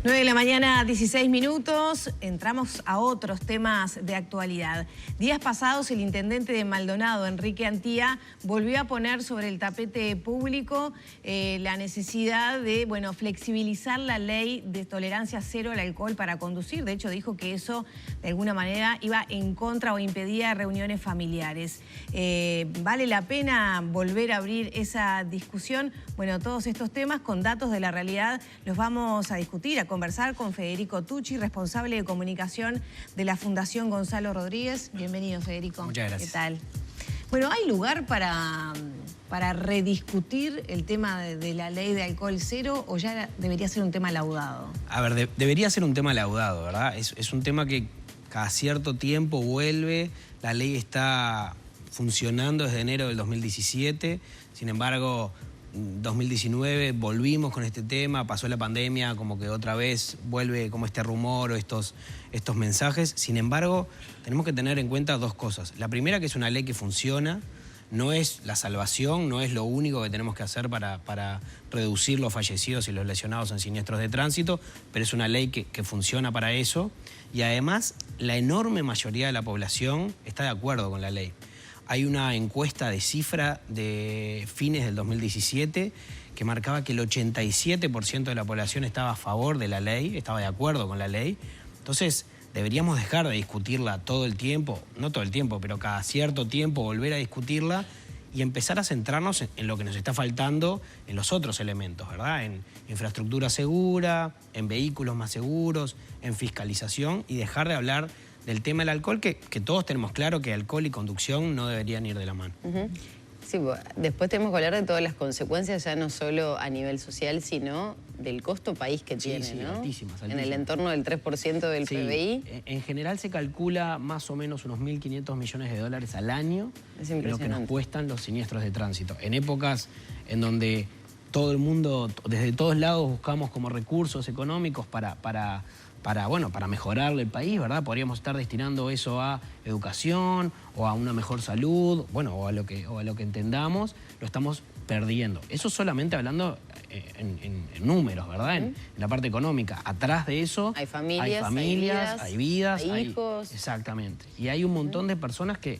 9 de la mañana, 16 minutos. Entramos a otros temas de actualidad. Días pasados, el intendente de Maldonado, Enrique Antía, volvió a poner sobre el tapete público la necesidad de, flexibilizar la ley de tolerancia cero al alcohol para conducir. De hecho, dijo que eso, de alguna manera, iba en contra o impedía reuniones familiares. ¿Vale la pena volver a abrir esa discusión? Bueno, todos estos temas con datos de la realidad los vamos a discutir, a conversar con Federico Tucci, responsable de comunicación de la Fundación Gonzalo Rodríguez. Bienvenido, Federico. Muchas gracias. ¿Qué tal? Bueno, ¿hay lugar para rediscutir el tema de la ley de alcohol cero o ya debería ser un tema laudado? A ver, debería ser un tema laudado, ¿verdad? Es un tema que cada cierto tiempo vuelve. La ley está funcionando desde enero del 2017. Sin embargo, 2019 volvimos con este tema, pasó la pandemia, como que otra vez vuelve como este rumor o estos mensajes. Sin embargo, tenemos que tener en cuenta dos cosas. La primera, que es una ley que funciona, no es la salvación, no es lo único que tenemos que hacer para reducir los fallecidos y los lesionados en siniestros de tránsito, pero es una ley que funciona para eso. Y además, la enorme mayoría de la población está de acuerdo con la ley. Hay una encuesta de cifra de fines del 2017 que marcaba que el 87% de la población estaba a favor de la ley, estaba de acuerdo con la ley. Entonces, deberíamos dejar de discutirla todo el tiempo, no todo el tiempo, pero cada cierto tiempo volver a discutirla y empezar a centrarnos en lo que nos está faltando en los otros elementos, ¿verdad? En infraestructura segura, en vehículos más seguros, en fiscalización y dejar de hablar del tema del alcohol, que todos tenemos claro que alcohol y conducción no deberían ir de la mano. Sí, después tenemos que hablar de todas las consecuencias, ya no solo a nivel social, sino del costo país que tiene, ¿no? Altísimas. En el entorno del 3% del PBI. En general se calcula más o menos unos 1.500 millones de dólares al año lo que nos cuestan los siniestros de tránsito. En épocas en donde todo el mundo, desde todos lados, buscamos como recursos económicos para mejorarle el país, ¿verdad? Podríamos estar destinando eso a educación o a una mejor salud, o a lo que entendamos, lo estamos perdiendo. Eso solamente hablando en números, ¿verdad? En la parte económica. Atrás de eso hay familias, hay vidas, hay hijos. Exactamente. Y hay un montón de personas que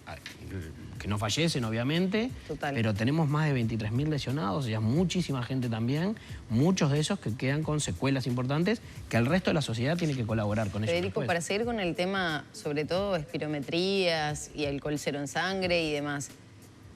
no fallecen, obviamente, pero tenemos más de 23.000 lesionados, ya muchísima gente también, muchos de esos que quedan con secuelas importantes que el resto de la sociedad tiene que colaborar con ellos. Federico, para seguir con el tema, sobre todo espirometrías y alcohol cero en sangre y demás,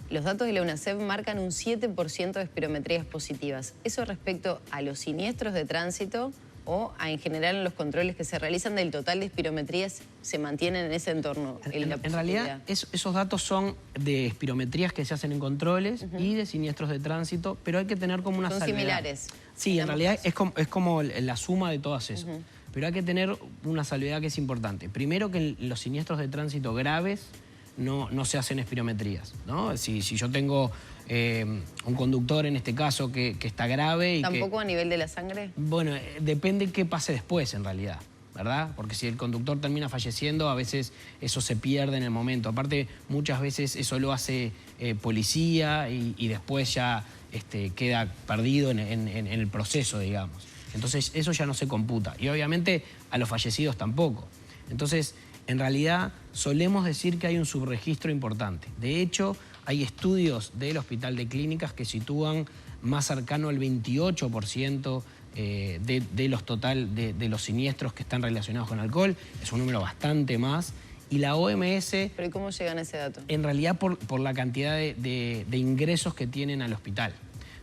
los datos de la UNACEF marcan un 7% de espirometrías positivas. ¿Eso respecto a los siniestros de tránsito o en general en los controles que se realizan del total de espirometrías se mantienen en ese entorno? En realidad, esos datos son de espirometrías que se hacen en controles y de siniestros de tránsito, pero hay que tener como una salvedad. ¿Son similares? Sí, en realidad es como la suma de todas esas. Pero hay que tener una salvedad que es importante. Primero, que en los siniestros de tránsito graves no se hacen espirometrías, ¿no? Si yo tengo un conductor, en este caso, que está grave... ¿Tampoco a nivel de la sangre? Bueno, depende qué pase después, en realidad, ¿verdad? Porque si el conductor termina falleciendo, a veces eso se pierde en el momento. Aparte, muchas veces eso lo hace policía y después ya queda perdido en el proceso, digamos. Entonces, eso ya no se computa. Y obviamente a los fallecidos tampoco. Entonces, en realidad, solemos decir que hay un subregistro importante. De hecho, hay estudios del Hospital de Clínicas que sitúan más cercano al 28% de los siniestros que están relacionados con alcohol. Es un número bastante más. Y la OMS... ¿Pero y cómo llegan a ese dato? En realidad por la cantidad de ingresos que tienen al hospital.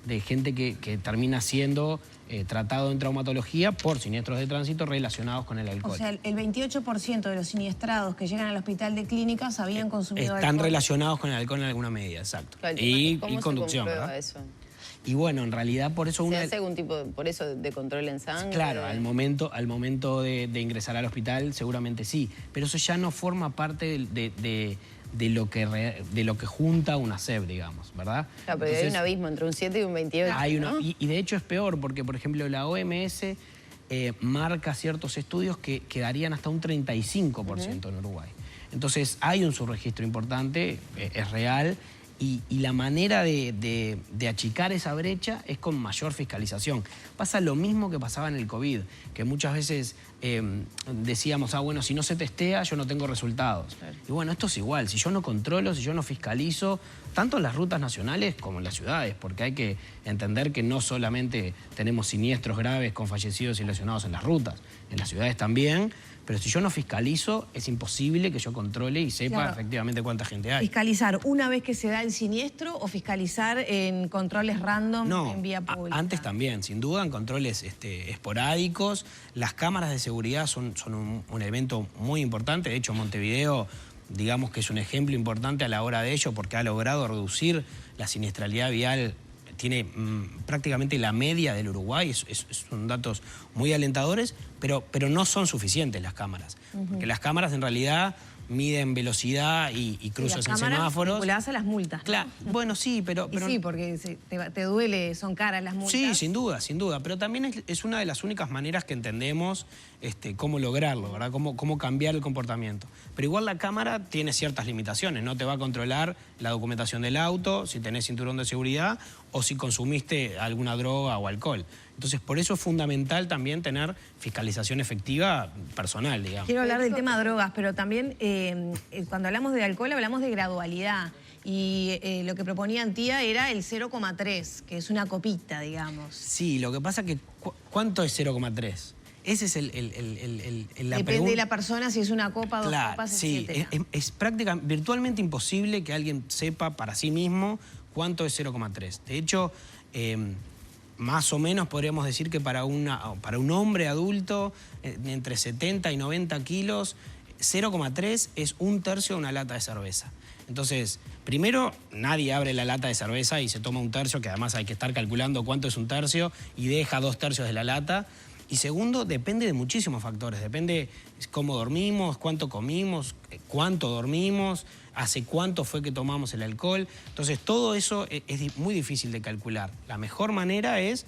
De gente que termina siendo tratado en traumatología por siniestros de tránsito relacionados con el alcohol. O sea, el 28% de los siniestrados que llegan al hospital de clínicas habían consumido alcohol. Están relacionados con el alcohol en alguna medida, exacto. Claro, y conducción, ¿cómo se comprueba ¿verdad? eso? Y bueno, en realidad por eso... ¿Se hace algún tipo, por eso, de control en sangre? Claro, al momento de ingresar al hospital seguramente sí, pero eso ya no forma parte de lo que junta una SEB, digamos, ¿verdad? Claro, pero hay un abismo entre un 7 y un 28, ¿no? Y de hecho es peor, porque, por ejemplo, la OMS marca ciertos estudios que darían hasta un 35% en Uruguay. Entonces, hay un subregistro importante, es real, Y la manera de achicar esa brecha es con mayor fiscalización. Pasa lo mismo que pasaba en el COVID, que muchas veces decíamos, bueno, si no se testea, yo no tengo resultados. Claro. Y bueno, esto es igual, si yo no controlo, si yo no fiscalizo, tanto en las rutas nacionales como en las ciudades, porque hay que entender que no solamente tenemos siniestros graves con fallecidos y lesionados en las rutas, en las ciudades también. Pero si yo no fiscalizo, es imposible que yo controle y sepa efectivamente cuánta gente hay. ¿Fiscalizar una vez que se da el siniestro o fiscalizar en controles random en vía pública? Antes también, sin duda, en controles esporádicos. Las cámaras de seguridad son un evento muy importante. De hecho, Montevideo, digamos que es un ejemplo importante a la hora de ello porque ha logrado reducir la siniestralidad vial. Tiene prácticamente la media del Uruguay, son datos muy alentadores, pero no son suficientes las cámaras. Porque las cámaras en realidad miden velocidad y cruces en semáforos. Vinculadas a las multas, ¿no? Claro, bueno, sí, pero sí, porque te duele, son caras las multas. Sí, sin duda. Pero también es una de las únicas maneras que entendemos cómo lograrlo, ¿verdad? Cómo cambiar el comportamiento. Pero igual la cámara tiene ciertas limitaciones. No te va a controlar la documentación del auto, si tenés cinturón de seguridad o si consumiste alguna droga o alcohol. Entonces, por eso es fundamental también tener fiscalización efectiva personal, digamos. Quiero hablar del tema drogas, pero también cuando hablamos de alcohol hablamos de gradualidad. Y lo que proponía Antía era el 0,3, que es una copita, digamos. Sí, lo que pasa es que ¿cuánto es 0,3? Ese es la pregunta. Depende de la persona si es una copa, dos copas, sí, etc. Es prácticamente, virtualmente imposible que alguien sepa para sí mismo cuánto es 0,3. De hecho, más o menos podríamos decir que para un hombre adulto entre 70 y 90 kilos, 0,3 es 1/3 de una lata de cerveza. Entonces, primero, nadie abre la lata de cerveza y se toma 1/3, que además hay que estar calculando cuánto es 1/3 y deja 2/3 de la lata. Y segundo, depende de muchísimos factores. Depende cómo dormimos, cuánto comimos, cuánto dormimos, hace cuánto fue que tomamos el alcohol. Entonces, todo eso es muy difícil de calcular. La mejor manera es,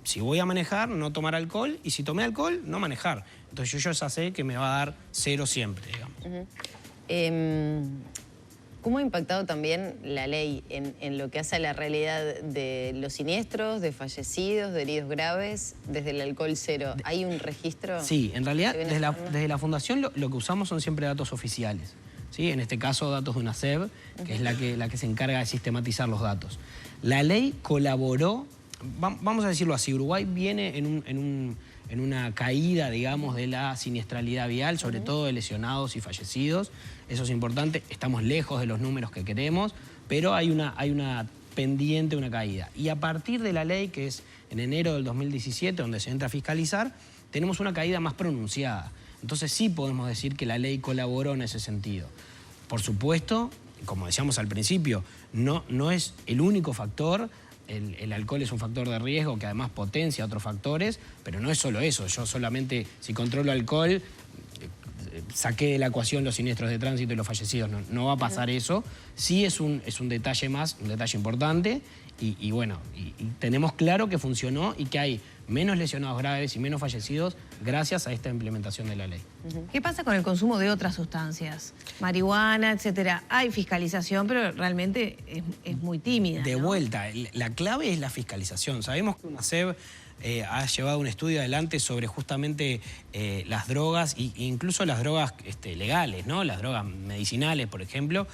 si voy a manejar, no tomar alcohol, y si tomé alcohol, no manejar. Entonces, yo ya sé que me va a dar 0 siempre, digamos. ¿Cómo ha impactado también la ley en lo que hace a la realidad de los siniestros, de fallecidos, de heridos graves, desde el alcohol cero? ¿Hay un registro? Sí, en realidad desde la Fundación lo que usamos son siempre datos oficiales. ¿Sí? En este caso, datos de una SEB, que es la que se encarga de sistematizar los datos. La ley colaboró, vamos a decirlo así, Uruguay viene en una caída, digamos, de la siniestralidad vial, sobre todo de lesionados y fallecidos. Eso es importante, estamos lejos de los números que queremos, pero hay una pendiente, una caída. Y a partir de la ley, que es en enero del 2017, donde se entra a fiscalizar, tenemos una caída más pronunciada. Entonces sí podemos decir que la ley colaboró en ese sentido. Por supuesto, como decíamos al principio, no es el único factor. El alcohol es un factor de riesgo que además potencia otros factores, pero no es solo eso. Yo solamente, si controlo alcohol, saqué de la ecuación los siniestros de tránsito y los fallecidos. No va a pasar eso. Sí es un detalle más, un detalle importante. Y bueno, tenemos claro que funcionó y que hay menos lesionados graves y menos fallecidos gracias a esta implementación de la ley. ¿Qué pasa con el consumo de otras sustancias? Marihuana, etcétera. Hay fiscalización, pero realmente es muy tímida, De ¿no? vuelta, la clave es la fiscalización. Sabemos que una SEB ha llevado un estudio adelante sobre justamente las drogas, e incluso las drogas legales, ¿no? Las drogas medicinales, por ejemplo,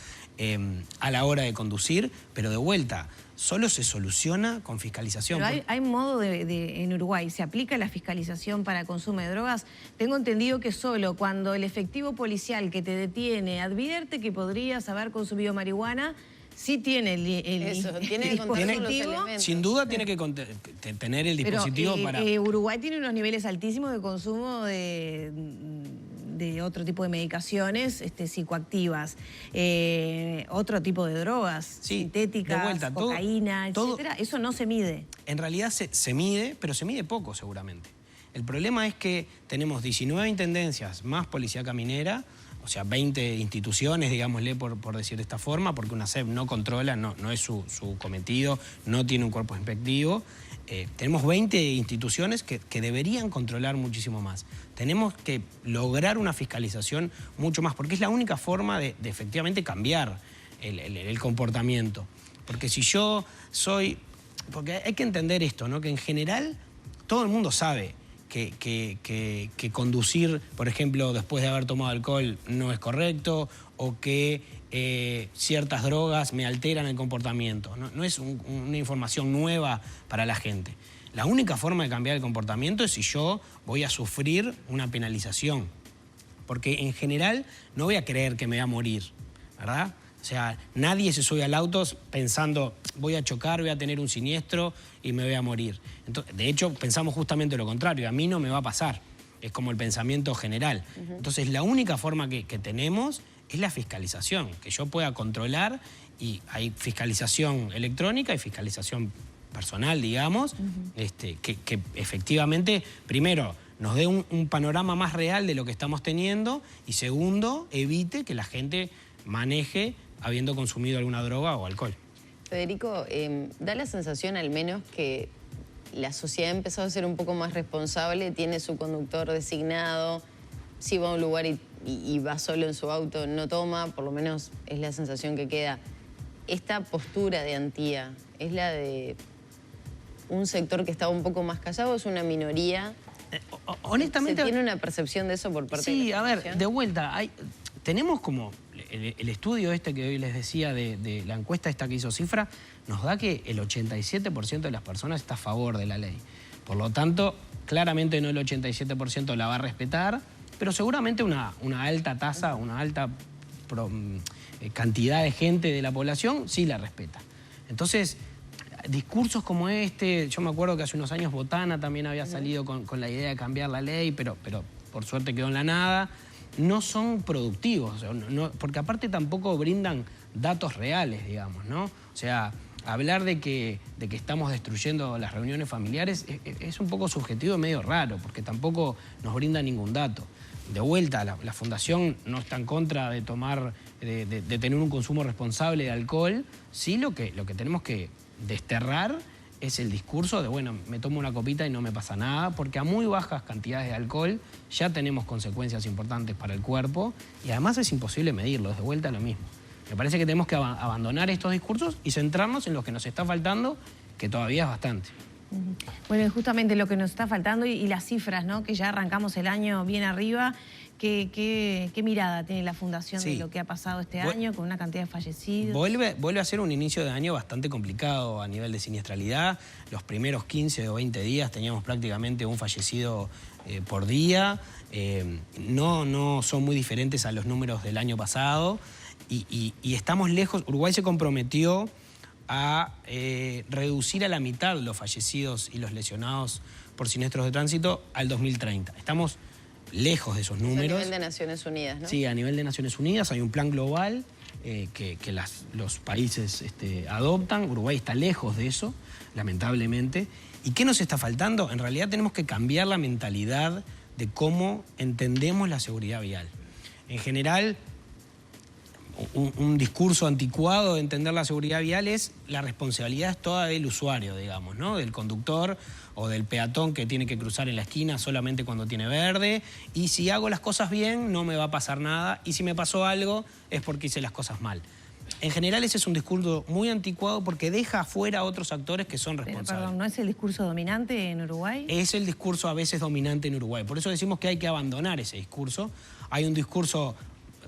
a la hora de conducir, pero de vuelta, solo se soluciona con fiscalización. Pero hay modo en Uruguay, ¿se aplica la fiscalización para consumo de drogas? Tengo entendido que solo cuando el efectivo policial que te detiene advierte que podrías haber consumido marihuana, sí tiene tiene dispositivo. Sin duda tiene que tener el dispositivo para... Uruguay tiene unos niveles altísimos de consumo de otro tipo de medicaciones psicoactivas, otro tipo de drogas, sintéticas, de vuelta, cocaína, etcétera. Eso no se mide. En realidad se mide, pero se mide poco seguramente. El problema es que tenemos 19 intendencias más policía caminera, o sea, 20 instituciones, digámosle por decir de esta forma, porque una SEB no controla, no es su cometido, no tiene un cuerpo inspectivo. Tenemos 20 instituciones que deberían controlar muchísimo más. Tenemos que lograr una fiscalización mucho más, porque es la única forma de efectivamente cambiar el comportamiento. Porque si yo soy... Porque hay que entender esto, ¿no? Que en general todo el mundo sabe que conducir, por ejemplo, después de haber tomado alcohol no es correcto, o que ciertas drogas me alteran el comportamiento. No es una información nueva para la gente. La única forma de cambiar el comportamiento es si yo voy a sufrir una penalización. Porque en general no voy a creer que me voy a morir, ¿verdad? O sea, nadie se sube al auto pensando voy a chocar, voy a tener un siniestro y me voy a morir. Entonces, de hecho, pensamos justamente lo contrario, a mí no me va a pasar. Es como el pensamiento general. Entonces, la única forma que tenemos es la fiscalización, que yo pueda controlar, y hay fiscalización electrónica y fiscalización personal, digamos, que efectivamente, primero, nos dé un panorama más real de lo que estamos teniendo y segundo, evite que la gente maneje habiendo consumido alguna droga o alcohol. Federico, da la sensación al menos que la sociedad ha empezado a ser un poco más responsable, tiene su conductor designado, si va a un lugar y va solo en su auto, no toma, por lo menos es la sensación que queda. Esta postura de Antía, ¿es la de un sector que estaba un poco más callado o es una minoría? Honestamente... ¿Se tiene una percepción de eso por parte de la población? Sí, a ver, de vuelta, tenemos como el estudio este que hoy les decía de la encuesta esta que hizo Cifra, nos da que el 87% de las personas está a favor de la ley. Por lo tanto, claramente no el 87% la va a respetar, pero seguramente una alta tasa, una alta cantidad de gente de la población sí la respeta. Entonces, discursos como este, yo me acuerdo que hace unos años Botana también había salido con la idea de cambiar la ley, pero por suerte quedó en la nada. No son productivos, porque aparte tampoco brindan datos reales, digamos, ¿no? O sea, hablar de que estamos destruyendo las reuniones familiares es un poco subjetivo y medio raro, porque tampoco nos brinda ningún dato. De vuelta, la Fundación no está en contra de de tener un consumo responsable de alcohol. Sí, lo que tenemos que desterrar es el discurso de, bueno, me tomo una copita y no me pasa nada, porque a muy bajas cantidades de alcohol ya tenemos consecuencias importantes para el cuerpo y además es imposible medirlo, es de vuelta lo mismo. Me parece que tenemos que abandonar estos discursos y centrarnos en lo que nos está faltando, que todavía es bastante. Bueno, es justamente lo que nos está faltando y las cifras, ¿no? Que ya arrancamos el año bien arriba. ¿Qué mirada tiene la Fundación de lo que ha pasado este año con una cantidad de fallecidos? Vuelve a ser un inicio de año bastante complicado a nivel de siniestralidad. Los primeros 15 o 20 días teníamos prácticamente un fallecido por día. No son muy diferentes a los números del año pasado y estamos lejos. Uruguay se comprometió a reducir a la mitad los fallecidos y los lesionados por siniestros de tránsito al 2030. Estamos lejos de esos números. A nivel de Naciones Unidas, ¿no? Sí, a nivel de Naciones Unidas hay un plan global que los países adoptan. Uruguay está lejos de eso, lamentablemente. ¿Y qué nos está faltando? En realidad tenemos que cambiar la mentalidad de cómo entendemos la seguridad vial. En general, un discurso anticuado de entender la seguridad vial es la responsabilidad es toda del usuario, digamos, ¿no? Del conductor o del peatón que tiene que cruzar en la esquina solamente cuando tiene verde. Y si hago las cosas bien, no me va a pasar nada. Y si me pasó algo, es porque hice las cosas mal. En general, ese es un discurso muy anticuado porque deja afuera a otros actores que son responsables. Pero, perdón, ¿no es el discurso dominante en Uruguay? Es el discurso a veces dominante en Uruguay. Por eso decimos que hay que abandonar ese discurso. Hay un discurso,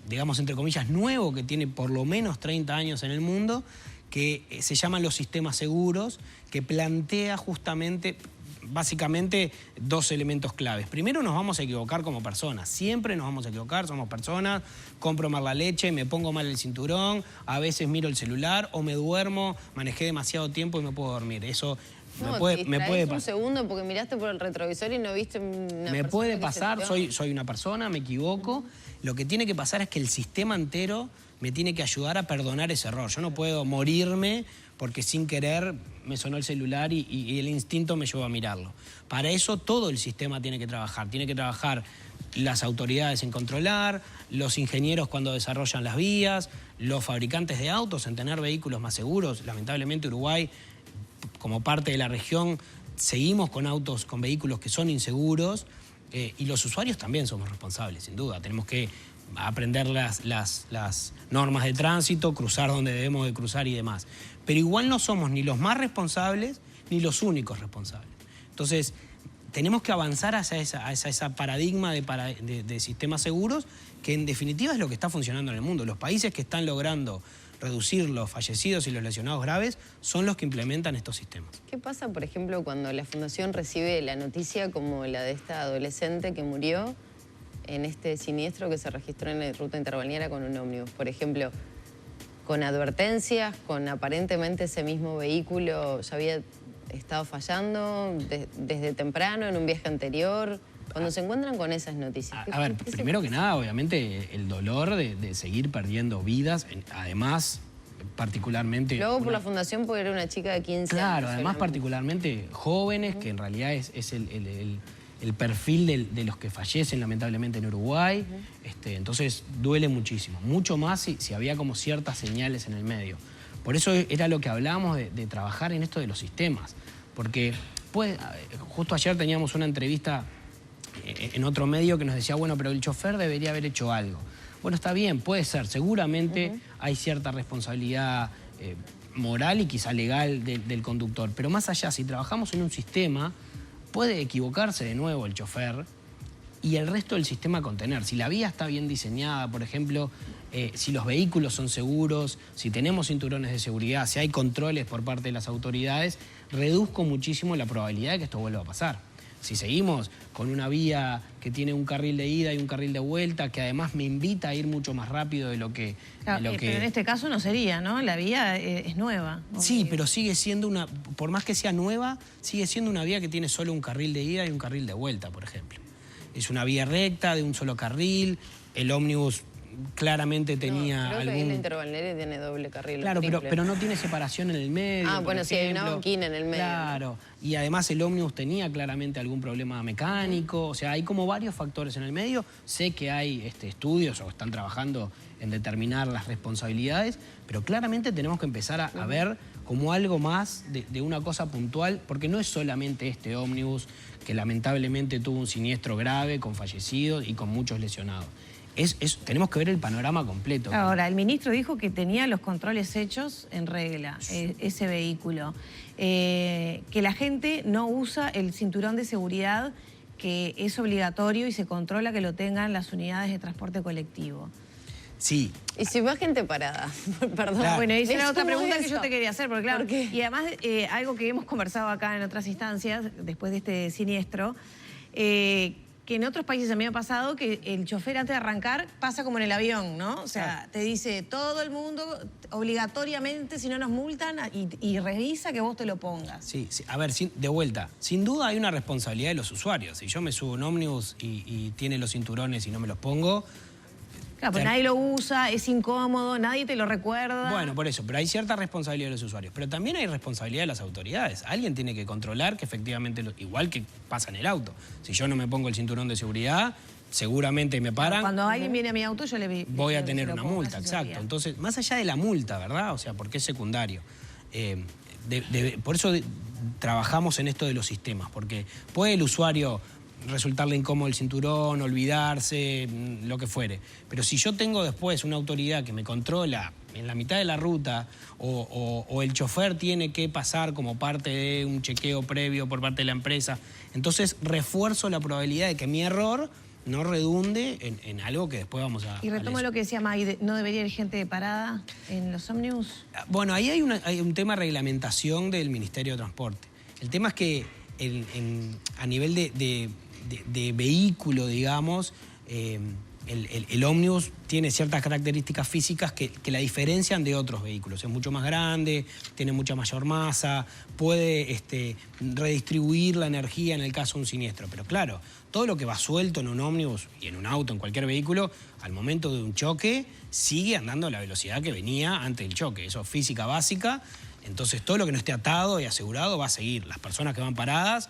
digamos, entre comillas, nuevo, que tiene por lo menos 30 años en el mundo, que se llaman los sistemas seguros, que plantea justamente, básicamente, dos elementos claves. Primero, nos vamos a equivocar como personas. Siempre nos vamos a equivocar, somos personas. Compro mal la leche, me pongo mal el cinturón, a veces miro el celular o me duermo, manejé demasiado tiempo y me puedo dormir. Eso me puede pasar. Un segundo porque miraste por el retrovisor y no viste una Me puede pasar, soy una persona, me equivoco. Lo que tiene que pasar es que el sistema entero me tiene que ayudar a perdonar ese error. Yo no puedo morirme porque sin querer me sonó el celular y el instinto me llevó a mirarlo. Para eso todo el sistema tiene que trabajar. Tiene que trabajar las autoridades en controlar, los ingenieros cuando desarrollan las vías, los fabricantes de autos en tener vehículos más seguros. Lamentablemente Uruguay, como parte de la región, seguimos con autos, con vehículos que son inseguros y los usuarios también somos responsables, sin duda. Tenemos que aprender las normas de tránsito, cruzar donde debemos de cruzar y demás. Pero igual no somos ni los más responsables ni los únicos responsables. Entonces, tenemos que avanzar hacia esa paradigma de sistemas seguros, que en definitiva es lo que está funcionando en el mundo. Los países que están logrando reducir los fallecidos y los lesionados graves son los que implementan estos sistemas. ¿Qué pasa, por ejemplo, cuando la Fundación recibe la noticia como la de esta adolescente que murió en este siniestro que se registró en la ruta interbalnearia con un ómnibus? Por ejemplo, con advertencias, con aparentemente ese mismo vehículo ya había estado fallando desde temprano, en un viaje anterior. Cuando se encuentran con esas noticias. A ver, primero que nada, obviamente, el dolor de seguir perdiendo vidas, además, particularmente... Luego por la fundación, porque era una chica de 15 años. Claro, además particularmente jóvenes, que en realidad es el perfil de los que fallecen lamentablemente en Uruguay. Entonces duele muchísimo, mucho más si había como ciertas señales en el medio. Por eso era lo que hablábamos de trabajar en esto de los sistemas, porque justo ayer teníamos una entrevista en otro medio que nos decía, bueno, pero el chofer debería haber hecho algo. Bueno, está bien, puede ser, seguramente hay cierta responsabilidad moral y quizá legal del conductor, pero más allá, si trabajamos en un sistema, puede equivocarse de nuevo el chofer y el resto del sistema contener. Si la vía está bien diseñada, por ejemplo, si los vehículos son seguros, si tenemos cinturones de seguridad, si hay controles por parte de las autoridades, reduzco muchísimo la probabilidad de que esto vuelva a pasar. Si seguimos con una vía que tiene un carril de ida y un carril de vuelta, que además me invita a ir mucho más rápido de lo que... Claro, pero en este caso no sería, ¿no? La vía es nueva. Sí, pero sigue siendo una... Por más que sea nueva, sigue siendo una vía que tiene solo un carril de ida y un carril de vuelta, por ejemplo. Es una vía recta, de un solo carril, el ómnibus claramente tenía creo que ahí la interbalnearia tiene doble carril. Claro, pero no tiene separación en el medio. Ah, bueno, sí, hay una banquina en el medio. Claro, y además el ómnibus tenía claramente algún problema mecánico, o sea, hay como varios factores en el medio. Sé que hay estudios o están trabajando en determinar las responsabilidades, pero claramente tenemos que empezar a ver como algo más de una cosa puntual, porque no es solamente este ómnibus que lamentablemente tuvo un siniestro grave con fallecidos y con muchos lesionados. Tenemos que ver el panorama completo. Ahora, el ministro dijo que tenía los controles hechos en regla, ese vehículo. Que la gente no usa el cinturón de seguridad, que es obligatorio y se controla que lo tengan las unidades de transporte colectivo. Sí. ¿Y si va gente parada? Perdón. Claro. Bueno, esa era otra pregunta que yo te quería hacer, porque claro, y además algo que hemos conversado acá en otras instancias, después de este siniestro, que en otros países a mí me ha pasado que el chofer antes de arrancar pasa como en el avión, ¿no? O sea, te dice todo el mundo obligatoriamente, si no nos multan, y revisa que vos te lo pongas. Sí, sí. A ver, de vuelta, sin duda hay una responsabilidad de los usuarios. Si yo me subo a un ómnibus y tiene los cinturones y no me los pongo... Claro, pero nadie lo usa, es incómodo, nadie te lo recuerda. Bueno, por eso, pero hay cierta responsabilidad de los usuarios. Pero también hay responsabilidad de las autoridades. Alguien tiene que controlar que efectivamente, igual que pasa en el auto. Si yo no me pongo el cinturón de seguridad, seguramente me paran. Cuando alguien viene a mi auto, yo le voy a tener una multa, exacto. Entonces, más allá de la multa, ¿verdad? O sea, porque es secundario. Por eso trabajamos en esto de los sistemas, porque puede el usuario resultarle incómodo el cinturón, olvidarse, lo que fuere. Pero si yo tengo después una autoridad que me controla en la mitad de la ruta o el chofer tiene que pasar como parte de un chequeo previo por parte de la empresa, entonces refuerzo la probabilidad de que mi error no redunde en algo que después vamos a... Y retomo lo que decía May, ¿no debería haber gente parada en los ómnibus? Bueno, ahí hay un tema de reglamentación del Ministerio de Transporte. El tema es que a nivel de vehículo, digamos, el ómnibus tiene ciertas características físicas que la diferencian de otros vehículos. Es mucho más grande, tiene mucha mayor masa, puede redistribuir la energía en el caso de un siniestro. Pero claro, todo lo que va suelto en un ómnibus y en un auto, en cualquier vehículo, al momento de un choque, sigue andando a la velocidad que venía antes del choque. Eso es física básica. Entonces, todo lo que no esté atado y asegurado va a seguir. Las personas que van paradas,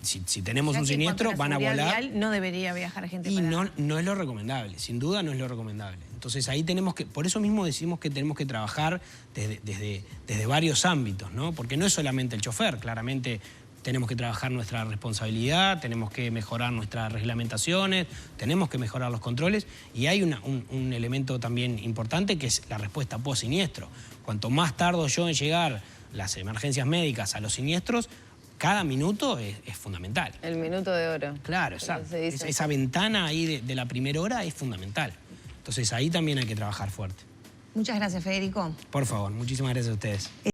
si tenemos un siniestro, van a volar. Vial, no debería viajar gente y parada. no es lo recomendable, sin duda no es lo recomendable. Entonces, ahí tenemos que, por eso mismo decimos que tenemos que trabajar desde varios ámbitos, ¿no? Porque no es solamente el chofer, claramente tenemos que trabajar nuestra responsabilidad, tenemos que mejorar nuestras reglamentaciones, tenemos que mejorar los controles y hay un elemento también importante que es la respuesta post-siniestro. Cuanto más tardo yo en llegar las emergencias médicas a los siniestros, cada minuto es fundamental. El minuto de oro. Claro, exacto. Esa ventana ahí de la primera hora es fundamental. Entonces ahí también hay que trabajar fuerte. Muchas gracias, Federico. Por favor, muchísimas gracias a ustedes.